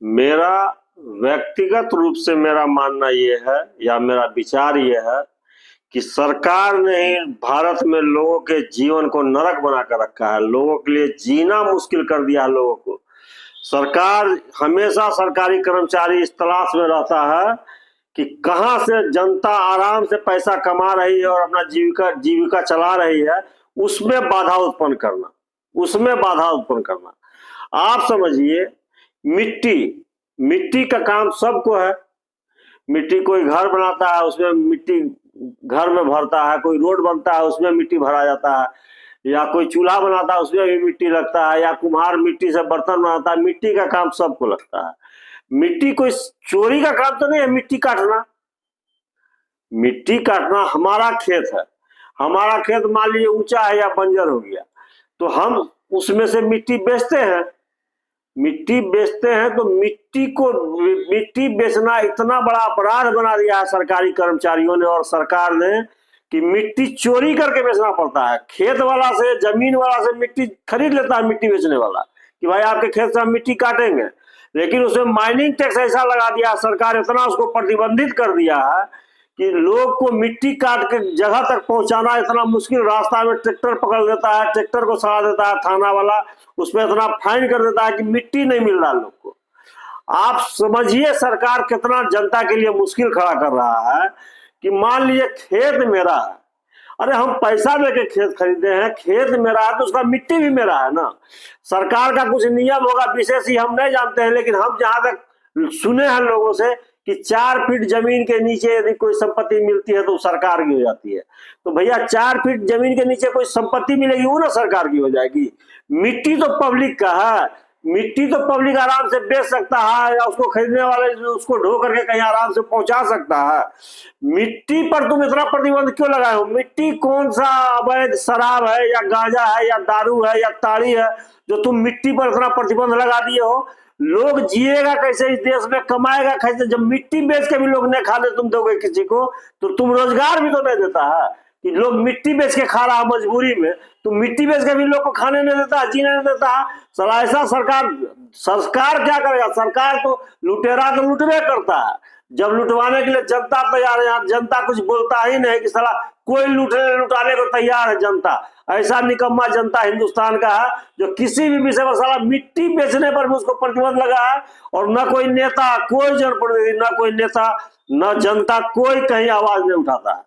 मेरा व्यक्तिगत रूप से मेरा मानना ये है या मेरा विचार ये है कि सरकार ने ही भारत में लोगों के जीवन को नरक बना कर रखा है। लोगों के लिए जीना मुश्किल कर दिया है लोगों को। सरकार हमेशा सरकारी कर्मचारी इस तलाश में रहता है कि कहां से जनता आराम से पैसा कमा रही है और अपना जीविका चला रही है, उसमें बाधा उत्पन्न करना। आप समझिए, मिट्टी का काम सबको है। मिट्टी, कोई घर बनाता है उसमें मिट्टी घर में भरता है, कोई रोड बनता है उसमें मिट्टी भरा जाता है, या कोई चूल्हा बनाता है उसमें भी मिट्टी लगता है, या कुम्हार मिट्टी से बर्तन बनाता है। मिट्टी का काम सबको लगता है। मिट्टी कोई चोरी का काम तो नहीं है। मिट्टी काटना हमारा खेत है। हमारा खेत मान लीजिए ऊंचा है या बंजर हो गया, तो हम उसमें से मिट्टी बेचते हैं। तो मिट्टी बेचना इतना बड़ा अपराध बना दिया है सरकारी कर्मचारियों ने और सरकार ने कि मिट्टी चोरी करके बेचना पड़ता है। खेत वाला से, जमीन वाला से मिट्टी खरीद लेता है मिट्टी बेचने वाला कि भाई आपके खेत से हम मिट्टी काटेंगे, लेकिन उसमें माइनिंग टैक्स ऐसा लगा दिया सरकार, इतना उसको प्रतिबंधित कर दिया है कि लोग को मिट्टी काट के जगह तक पहुंचाना इतना मुश्किल। रास्ता में ट्रैक्टर पकड़ देता है, ट्रैक्टर को सड़ा देता है थाना वाला, उसमें इतना फाइन कर देता है कि मिट्टी नहीं मिल रहा लोग को। आप समझिए सरकार कितना जनता के लिए मुश्किल खड़ा कर रहा है कि मान लीजिए खेत मेरा है, अरे हम पैसा देके खेत खरीदे हैं, खेत मेरा है तो उसका मिट्टी भी मेरा है ना। सरकार का कुछ नियम होगा विशेष ही हम नहीं जानते हैं, लेकिन हम जहां तक सुने हैं लोगों से कि 4 फीट जमीन के नीचे यदि कोई संपत्ति मिलती है तो सरकार की हो जाती है। तो भैया 4 फीट जमीन के नीचे कोई संपत्ति मिलेगी वो ना सरकार की हो जाएगी। मिट्टी तो पब्लिक का है, मिट्टी तो पब्लिक आराम से बेच सकता है, या उसको खरीदने वाले उसको ढो करके कहीं आराम से पहुंचा सकता है। मिट्टी पर तुम इतना प्रतिबंध क्यों लगाए हो? मिट्टी कौन सा अवैध शराब है या गांजा है या दारू है या ताड़ी है जो तुम मिट्टी पर इतना प्रतिबंध लगा दिए हो? लोग जिएगा कैसे इस देश में, कमाएगा कैसे? जब मिट्टी बेच के भी लोग नहीं खाने तुम दोगे किसी को, तो तुम रोजगार भी तो नहीं देता है कि लोग मिट्टी बेच के खा रहा है मजबूरी में। तो मिट्टी बेच के भी लोग को खाने नहीं देता, जीने नहीं देता है। साला ऐसा सरकार क्या करेगा? सरकार तो लुटेरा तो लुटबे करता है। जब लुटवाने के लिए जनता तैयार है, यहाँ जनता कुछ बोलता ही नहीं कि साला कोई लुटाने को तैयार है। जनता ऐसा निकम्मा जनता हिंदुस्तान का है जो किसी भी विषय पर, साला मिट्टी बेचने पर भी उसको प्रतिबंध लगा है, और न कोई नेता, कोई जनप्रतिनिधि, न कोई नेता, न जनता, कोई कहीं आवाज नहीं उठाता है।